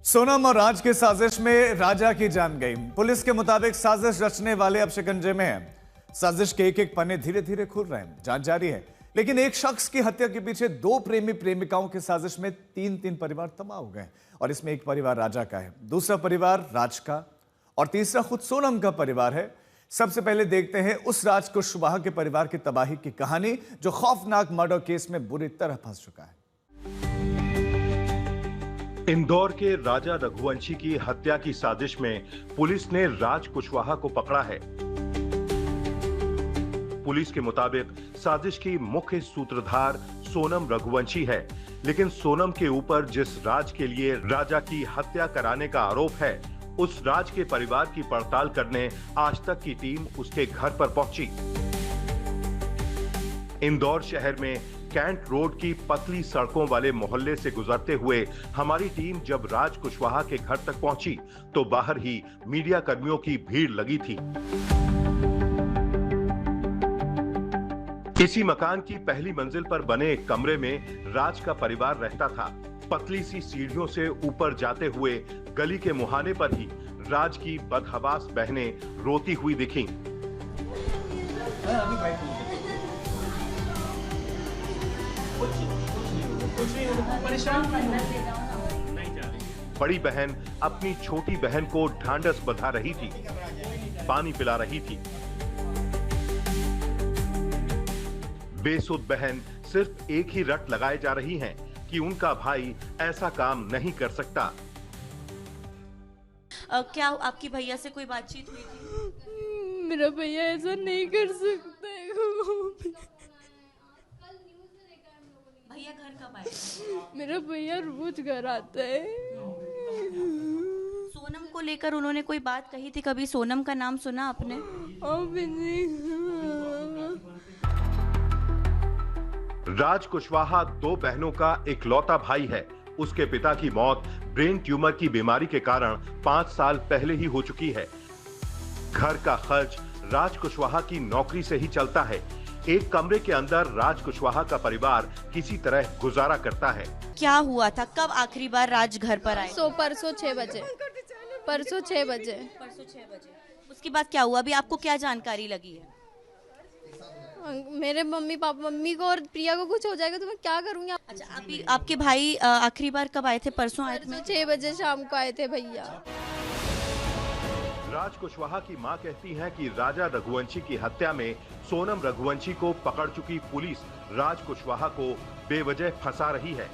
सोनम और राज की साजिश में राजा की जान गई। पुलिस के मुताबिक साजिश रचने वाले अब शिकंजे में हैं। साजिश के एक एक पन्ने धीरे धीरे खुल रहे हैं, जांच जारी है। लेकिन एक शख्स की हत्या के पीछे दो प्रेमी प्रेमिकाओं की साजिश में तीन परिवार तबाह हो गए और इसमें एक परिवार राजा का है, दूसरा परिवार राज का और तीसरा खुद सोनम का परिवार है। सबसे पहले देखते हैं उस राज कुशवाहा के परिवार की तबाही की कहानी जो खौफनाक मर्डर केस में बुरी तरह फंस चुका है। इंदौर के राजा रघुवंशी की हत्या की साजिश में पुलिस ने राज कुशवाहा को पकड़ा है। पुलिस के मुताबिक साजिश की मुख्य सूत्रधार सोनम रघुवंशी है, लेकिन सोनम के ऊपर जिस राज के लिए राजा की हत्या कराने का आरोप है, उस राज के परिवार की पड़ताल करने आज तक की टीम उसके घर पर पहुंची। इंदौर शहर में कैंट रोड की पतली सड़कों वाले मोहल्ले से गुजरते हुए हमारी टीम जब राज कुशवाहा के घर तक पहुंची तो बाहर ही मीडिया कर्मियों की भीड़ लगी थी। इसी मकान की पहली मंजिल पर बने एक कमरे में राज का परिवार रहता था। पतली सी सीढ़ियों से ऊपर जाते हुए गली के मुहाने पर ही राज की बदहवास बहनें रोती हुई दिखीं। बड़ी बहन अपनी छोटी बहन को ढांढस बंधा रही थी, पानी पिला रही थी। बेसुध बहन सिर्फ एक ही रट लगाए जा रही हैं कि उनका भाई ऐसा काम नहीं कर सकता। क्या आपकी भैया से कोई बातचीत हुई थी? मेरा भैया ऐसा नहीं कर सकता है। भैया घर कब आए? मेरा भैया रोज घर आता है। सोनम को लेकर उन्होंने कोई बात कही थी? कभी सोनम का नाम सुना आपने? राज कुशवाहा दो बहनों का इकलौता भाई है। उसके पिता की मौत ब्रेन ट्यूमर की बीमारी के कारण 5 साल पहले ही हो चुकी है। घर का खर्च राज कुशवाहा की नौकरी से ही चलता है। एक कमरे के अंदर राज कुशवाहा का परिवार किसी तरह गुजारा करता है। क्या हुआ था? कब आखिरी बार राज घर पर आए? परसों 6 बजे। परसों 6 बजे। उसके बाद क्या हुआ? अभी आपको क्या जानकारी लगी है? मेरे मम्मी को और प्रिया को कुछ हो जाएगा तो मैं क्या करूँगी? अच्छा, अभी आपके भाई आखिरी बार कब आए थे? परसों आए थे? 6 बजे शाम को आए थे भैया। राज कुशवाहा की मां कहती हैं कि राजा रघुवंशी की हत्या में सोनम रघुवंशी को पकड़ चुकी पुलिस राज कुशवाहा को बेवजह फंसा रही है।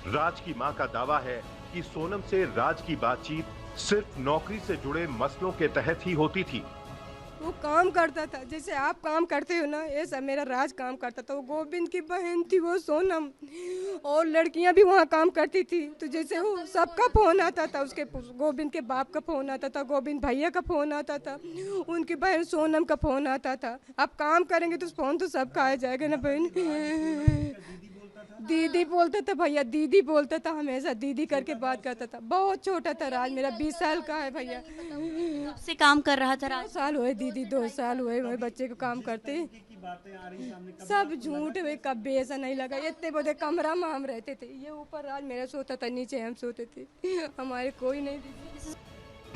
राज की मां का दावा है कि सोनम से राज की बातचीत सिर्फ नौकरी से जुड़े मसलों के तहत ही होती थी। वो काम करता था जैसे आप काम करते हो ना, ऐसा मेरा राज काम करता था। वो गोविंद की बहन थी वो सोनम, और लड़कियां भी वहाँ काम करती थी। तो जैसे वो सबका फोन आता था, उसके गोविंद के बाप का फोन आता था, गोविंद भैया का फोन आता था, उनकी बहन सोनम का फोन आता था। आप काम करेंगे तो फोन तो सबका आ जाएगा ना बहन। दीदी बोलता था भैया, दीदी बोलता था, हमेशा दीदी करके बात करता था। बहुत छोटा था राज, मेरा 20 साल का है भैया। से काम कर रहा था राज? 2 साल हुए दीदी, 2 साल हुए बच्चे को काम करते। सब झूठ हुए, कभी ऐसा नहीं लगा। इतने बड़े कमरा में हम रहते थे, ये ऊपर राज मेरा सोता था, नीचे हम सोते थे, हमारे कोई नहीं थी।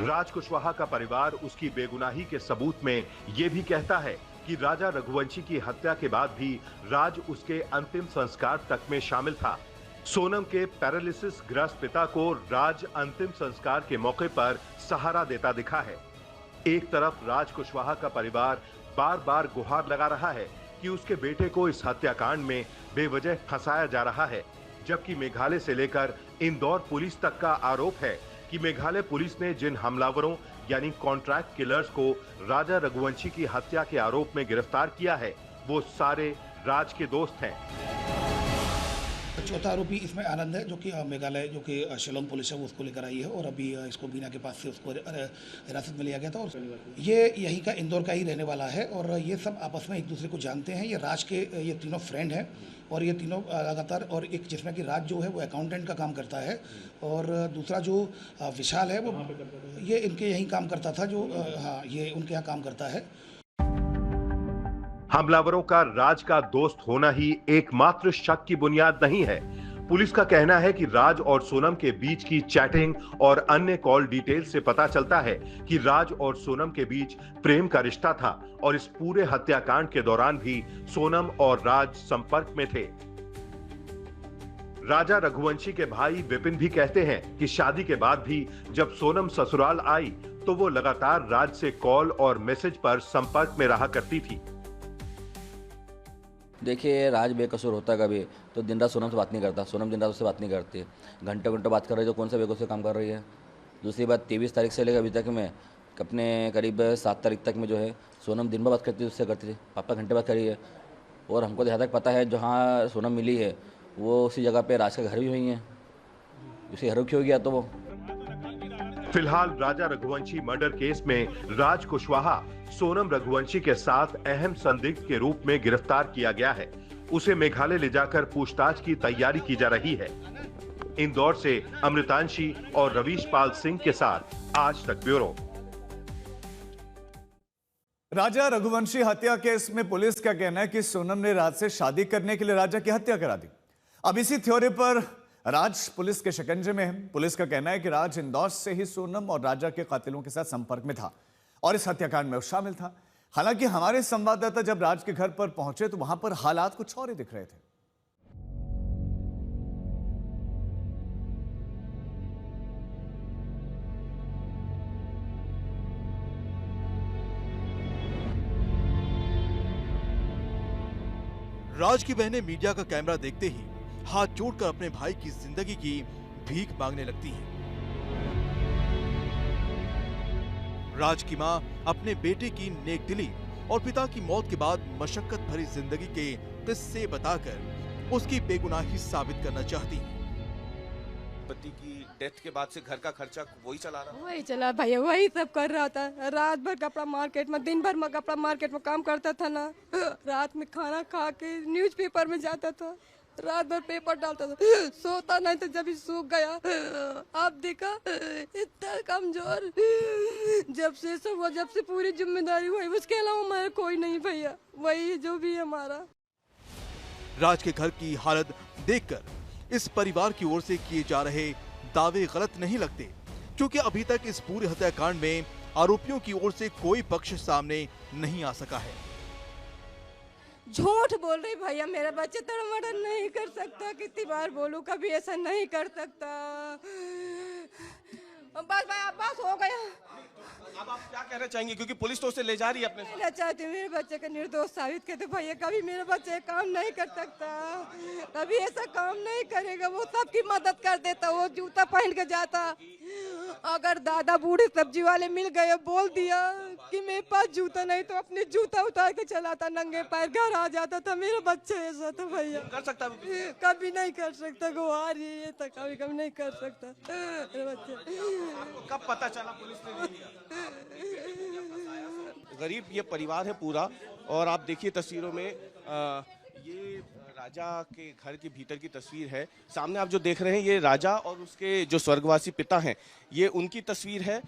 राज कुशवाहा का परिवार उसकी बेगुनाही के सबूत में ये भी कहता है कि राजा रघुवंशी की हत्या के बाद भी राज उसके अंतिम संस्कार तक में शामिल था। सोनम के पैरालिसिस ग्रस्त पिता को राज अंतिम संस्कार के मौके पर सहारा देता दिखा है। एक तरफ राज कुशवाहा का परिवार बार बार गुहार लगा रहा है कि उसके बेटे को इस हत्याकांड में बेवजह फंसाया जा रहा है, जबकि मेघालय से लेकर इंदौर पुलिस तक का आरोप है कि मेघालय पुलिस ने जिन हमलावरों यानी कॉन्ट्रैक्ट किलर्स को राजा रघुवंशी की हत्या के आरोप में गिरफ्तार किया है, वो सारे राज के दोस्त हैं। चौथा आरोपी इसमें आनंद है, जो कि मेघालय जो कि शिलोंग पुलिस है वो उसको लेकर आई है और अभी इसको बीना के पास से उसको हिरासत में लिया गया था। और ये यहीं का इंदौर का ही रहने वाला है और ये सब आपस में एक दूसरे को जानते हैं। ये राज के ये तीनों फ्रेंड हैं और ये तीनों लगातार, और एक जिसमें कि राज जो है वो अकाउंटेंट का काम करता है और दूसरा जो विशाल है वो ये इनके यहीं काम करता था, जो हाँ ये उनके यहाँ काम करता है। हमलावरों का राज का दोस्त होना ही एकमात्र शक की बुनियाद नहीं है, पुलिस का कहना है कि राज और सोनम के बीच की चैटिंग और अन्य कॉल डिटेल से पता चलता है कि राज और सोनम के बीच प्रेम का रिश्ता था और इस पूरे हत्याकांड के दौरान भी सोनम और राज संपर्क में थे। राजा रघुवंशी के भाई विपिन भी कहते हैं कि शादी के बाद भी जब सोनम ससुराल आई तो वो लगातार राज से कॉल और मैसेज पर संपर्क में रहा करती थी। देखिए, राज बेकसूर होता कभी तो दिन रात सोनम से बात नहीं करता, सोनम दिन रात उससे बात नहीं करती, घंटों घंटों बात कर रही है, जो कौन सा बेकसूर काम कर रही है। दूसरी बात, 23 तारीख से लेकर अभी तक में अपने करीब 7 तारीख तक में जो है सोनम दिन भर बात करती थी, उससे करती थी, पापा घंटे बात करी है। और हमको जहाँ तक पता है जहाँ सोनम मिली है वो उसी जगह पे राज का घर भी हुई है, उसी घर रुकी हो गया तो वो। फिलहाल राजा रघुवंशी मर्डर केस में राज कुशवाहा सोनम रघुवंशी के साथ अहम संदिग्ध के रूप में गिरफ्तार किया गया है। उसे मेघालय ले जाकर पूछताछ की तैयारी की जा रही है। इंदौर से अमृतांशी और रवीश पाल सिंह के साथ आज तक ब्यूरो। राजा रघुवंशी हत्या केस में पुलिस का कहना है कि सोनम ने राज से शादी करने के लिए राजा की हत्या करा दी। अब इसी थ्योरी पर राज पुलिस के शिकंजे में है। पुलिस का कहना है कि राज इंदौर से ही सोनम और राजा के कातिलों के साथ संपर्क में था और इस हत्याकांड में शामिल था। हालांकि हमारे संवाददाता जब राज के घर पर पहुंचे तो वहां पर हालात कुछ और ही दिख रहे थे। राज की बहनें मीडिया का कैमरा देखते ही हाथ जोड़कर अपने भाई की जिंदगी की भीख मांगने लगती हैं। राज की मां अपने बेटे की नेकदिली और पिता की मौत के बाद मशक्कत भरी जिंदगी के किस्से बताकर उसकी बेगुनाही साबित करना चाहती है। पति की डेथ के बाद से घर का खर्चा वही चला रहा? वही चला भैया, वही सब कर रहा था। रात भर कपड़ा मार्केट में, दिन भर में कपड़ा मार्केट में काम करता था ना। रात में खाना खा के न्यूज़पेपर में जाता था, रात भर पेपर डालता था, सोता नहीं तो जब ही सूख गया। आप देखा इतना कमजोर, जब से सब हुआ, जब से पूरी जिम्मेदारी हुई, उसके अलावा हमारा कोई नहीं भैया, वही जो भी हमारा। राज के घर की हालत देखकर इस परिवार की ओर से किए जा रहे दावे गलत नहीं लगते, क्योंकि अभी तक इस पूरे हत्याकांड में आरोपियों की ओर से कोई पक्ष सामने नहीं आ सका है। झूठ बोल रही भैया, मेरा बच्चा तड़मड़न नहीं कर सकता। कितनी बार बोलूं, कभी ऐसा नहीं कर सकता। बस भाई, अब बस हो गया। अब आप क्या कहना चाहेंगे, क्योंकि पुलिस तो उसे ले जा रही है अपने? मैं चाहती हूँ मेरे बच्चे का निर्दोष साबित कर दे भैया। कभी मेरा बच्चा काम नहीं कर सकता, कभी ऐसा काम नहीं करेगा। वो सबकी मदद कर देता, वो जूता पहन के जाता। अगर दादा बूढ़े सब्जी वाले मिल गए, बोल दिया कि मेरे पास जूता नहीं, तो अपने जूता उतार के चलाता, नंगे पैर घर आ जाता था। मेरा बच्चा ऐसा था भैया, कर सकता कभी नहीं कर सकता। गुहार ये था, कभी कभी नहीं कर सकता मेरा बच्चा। कब पता चला पुलिस ने ले लिया? गरीब ये परिवार है पूरा, और आप देखिए तस्वीरों में ये राजा के घर के भीतर की तस्वीर है। सामने आप जो देख रहे हैं ये राजा और उसके जो स्वर्गवासी पिता हैं, ये उनकी तस्वीर है,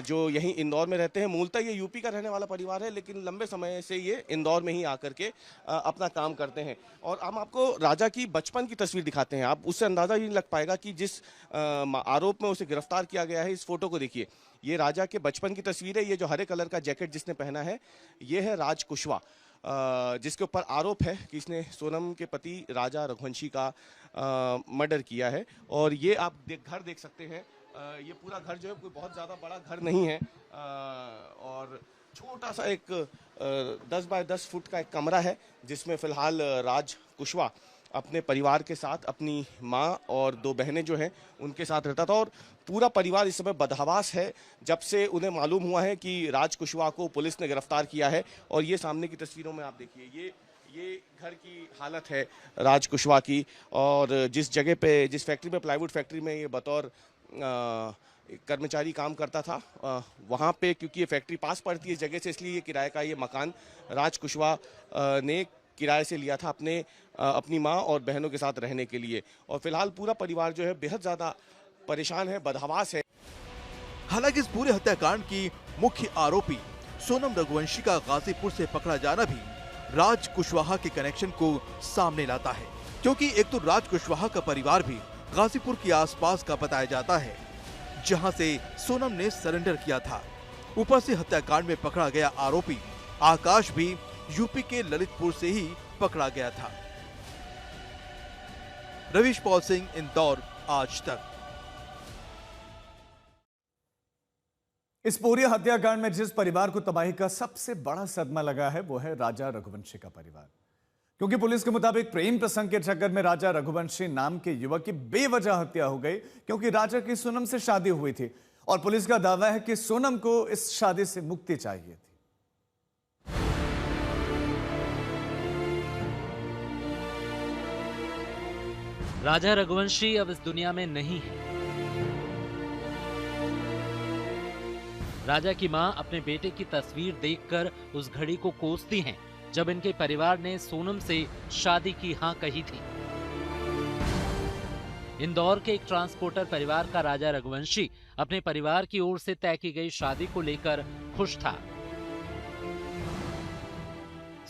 जो यहीं इंदौर में रहते हैं। मूलतः ये यूपी का रहने वाला परिवार है, लेकिन लंबे समय से ये इंदौर में ही आकर के अपना काम करते हैं। और हम आपको राजा की बचपन की तस्वीर दिखाते हैं। आप उससे अंदाजा ही नहीं लग पाएगा कि जिस आरोप में उसे गिरफ्तार किया गया है। इस फोटो को देखिए, ये राजा के बचपन की तस्वीर है। ये जो हरे कलर का जैकेट जिसने पहना है, ये है राज कुशवाहा, जिसके ऊपर आरोप है कि इसने सोनम के पति राजा रघुवंशी का मर्डर किया है। और ये आप घर देख सकते हैं, ये पूरा घर जो है कोई बहुत ज़्यादा बड़ा घर नहीं है, और छोटा सा एक 10 बाय 10 फुट का एक कमरा है, जिसमें फ़िलहाल राज कुशवाहा अपने परिवार के साथ, अपनी माँ और 2 बहनें जो हैं उनके साथ रहता था। और पूरा परिवार इस समय बदहवास है जब से उन्हें मालूम हुआ है कि राज कुशवाहा को पुलिस ने गिरफ्तार किया है। और ये सामने की तस्वीरों में आप देखिए, ये घर की हालत है राज कुशवाहा की। और जिस जगह पे, जिस फैक्ट्री में, प्लाईवुड फैक्ट्री में ये बतौर कर्मचारी काम करता था, वहाँ पे क्योंकि ये फैक्ट्री पास पड़ती है इस जगह से, इसलिए ये किराए का ये मकान राज कुशवाहा ने किराए से लिया था अपनी माँ और बहनों के साथ रहने के लिए। और फिलहाल पूरा परिवार जो है बेहद ज़्यादा परेशान है, बदहवास है। हालांकि इस पूरे हत्याकांड की मुख्य आरोपी सोनम रघुवंशी का गाजीपुर से पकड़ा जाना भी राज कुशवाहा के कनेक्शन को सामने लाता है, क्योंकि एक तो राज कुशवाहा का परिवार भी गाजीपुर के आसपास का बताया जाता है, जहां से सोनम ने सरेंडर किया था। ऊपर से हत्याकांड में पकड़ा गया आरोपी आकाश भी यूपी के ललितपुर से ही पकड़ा गया था। रवीश पॉल सिंह, इंदौर, आज तक। इस पूरे हत्याकांड में जिस परिवार को तबाही का सबसे बड़ा सदमा लगा है वो है राजा रघुवंशी का परिवार, क्योंकि पुलिस के मुताबिक प्रेम प्रसंग के चक्कर में राजा रघुवंशी नाम के युवक की बेवजह हत्या हो गई, क्योंकि राजा की सोनम से शादी हुई थी और पुलिस का दावा है कि सोनम को इस शादी से मुक्ति चाहिए थी। राजा रघुवंशी अब इस दुनिया में नहीं है। राजा की मां अपने बेटे की तस्वीर देखकर उस घड़ी को कोसती हैं जब इनके परिवार ने सोनम से शादी की हां कही थी। इंदौर के एक ट्रांसपोर्टर परिवार का राजा रघुवंशी अपने परिवार की ओर से तय की गई शादी को लेकर खुश था।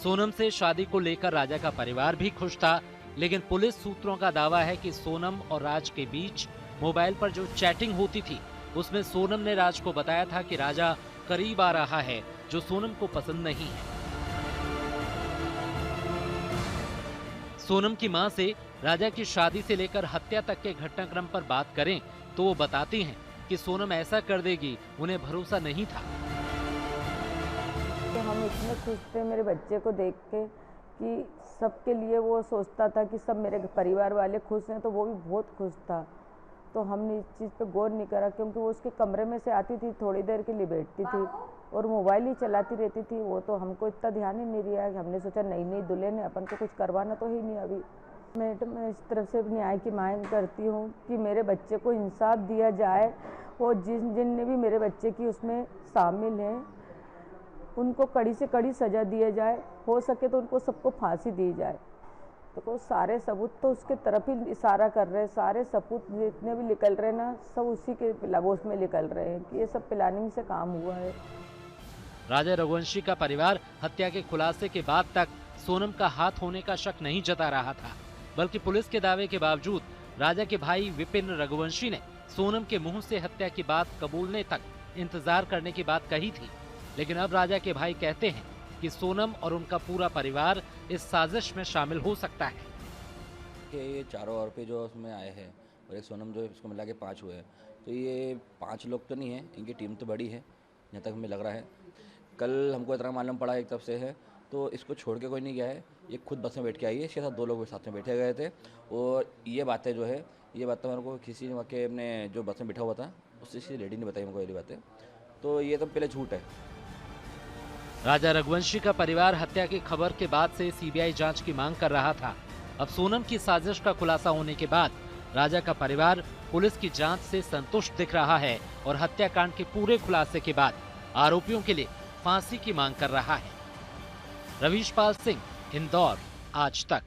सोनम से शादी को लेकर राजा का परिवार भी खुश था, लेकिन पुलिस सूत्रों का दावा है कि सोनम और राज के बीच मोबाइल पर जो चैटिंग होती थी उसमें सोनम ने राज को बताया था कि राजा करीब आ रहा है, जो सोनम को पसंद नहीं है। सोनम की मां से राजा की शादी से लेकर हत्या तक के घटनाक्रम पर बात करें तो वो बताती हैं कि सोनम ऐसा कर देगी, उन्हें भरोसा नहीं था। हम इतने खुश थे मेरे बच्चे को देख के कि सबके लिए वो सोचता था कि सब मेरे परिवार वाले खुश हैं, तो वो भी बहुत खुश था। तो हमने इस चीज़ पे गौर नहीं करा, क्योंकि वो उसके कमरे में से आती थी, थोड़ी देर के लिए बैठती थी और मोबाइल ही चलाती रहती थी। वो तो हमको इतना ध्यान ही नहीं दिया कि हमने सोचा नहीं दुल्हन है, अपन को कुछ करवाना तो ही नहीं। अभी मैं इस तरफ से न्याय की मांग करती हूँ कि मेरे बच्चे को इंसाफ दिया जाए और जिनने भी मेरे बच्चे की उसमें शामिल हैं उनको कड़ी से कड़ी सजा दिया जाए, हो सके तो उनको सबको फांसी दी जाए। तो सारे सबूत तो उसके तरफ ही इशारा कर रहे हैं, सारे सबूत जितने भी निकल रहे हैं ना, सब उसी के लगोस में निकल रहे हैं कि ये सब प्लानिंग से काम हुआ है। राजा रघुवंशी का परिवार हत्या के खुलासे के बाद तक सोनम का हाथ होने का शक नहीं जता रहा था, बल्कि पुलिस के दावे के बावजूद राजा के भाई विपिन रघुवंशी ने सोनम के मुंह से हत्या की बात कबूलने तक इंतजार करने की बात कही थी। लेकिन अब राजा के भाई कहते हैं कि सोनम और उनका पूरा परिवार इस साजिश में शामिल हो सकता है। कि ये चारों आरोपी जो उसमें आए हैं और एक सोनम जो इसको मिला के 5 हुए हैं, तो ये 5 लोग तो नहीं है, इनकी टीम तो बड़ी है जहाँ तक हमें लग रहा है। कल हमको इतना मालूम पड़ा एक तरफ से है, तो इसको छोड़ के कोई नहीं गया है, ये खुद बस में बैठ के आई है। इसके साथ 2 लोग साथ में बैठे गए थे और ये बातें जो है ये बातें मेरे को किसी ने के अपने जो बस में बैठा हुआ था उससे लेडी ने बताई मेरे को ये बातें, तो ये तो पहले झूठ है। राजा रघुवंशी का परिवार हत्या की खबर के बाद से सीबीआई जांच की मांग कर रहा था। अब सोनम की साजिश का खुलासा होने के बाद राजा का परिवार पुलिस की जांच से संतुष्ट दिख रहा है और हत्याकांड के पूरे खुलासे के बाद आरोपियों के लिए फांसी की मांग कर रहा है। रवीश पाल सिंह, इंदौर, आज तक।